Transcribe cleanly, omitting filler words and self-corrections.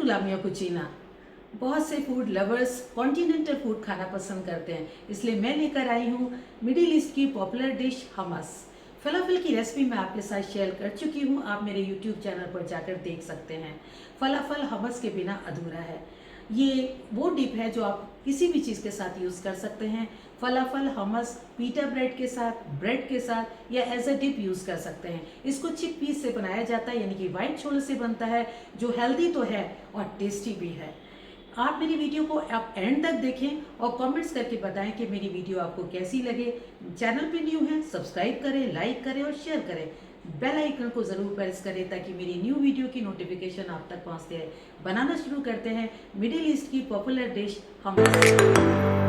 ला मिया कुचीना। बहुत से food lovers continental food खाना पसंद करते हैं, इसलिए मैं लेकर आई हूँ मिडिल ईस्ट की पॉपुलर डिश हमस। फलाफल की रेसिपी मैं आपके साथ शेयर कर चुकी हूँ, आप मेरे यूट्यूब चैनल पर जाकर देख सकते हैं। फलाफल हमस के बिना अधूरा है। ये वो डिप है जो आप किसी भी चीज़ के साथ यूज़ कर सकते हैं। फलाफल हमस पीटा ब्रेड के साथ या एज अ डिप यूज़ कर सकते हैं। इसको चिकपीस से बनाया जाता है, यानी कि वाइट छोले से बनता है, जो हेल्दी तो है और टेस्टी भी है। आप मेरी वीडियो को आप एंड तक देखें और कमेंट्स करके बताएं कि मेरी वीडियो आपको कैसी लगे। चैनल पे न्यू है, सब्सक्राइब करें, लाइक करें और शेयर करें। बेल आइकन को ज़रूर प्रेस करें ताकि मेरी न्यू वीडियो की नोटिफिकेशन आप तक पहुंचती है। बनाना शुरू करते हैं मिडिल ईस्ट की पॉपुलर डिश हमस।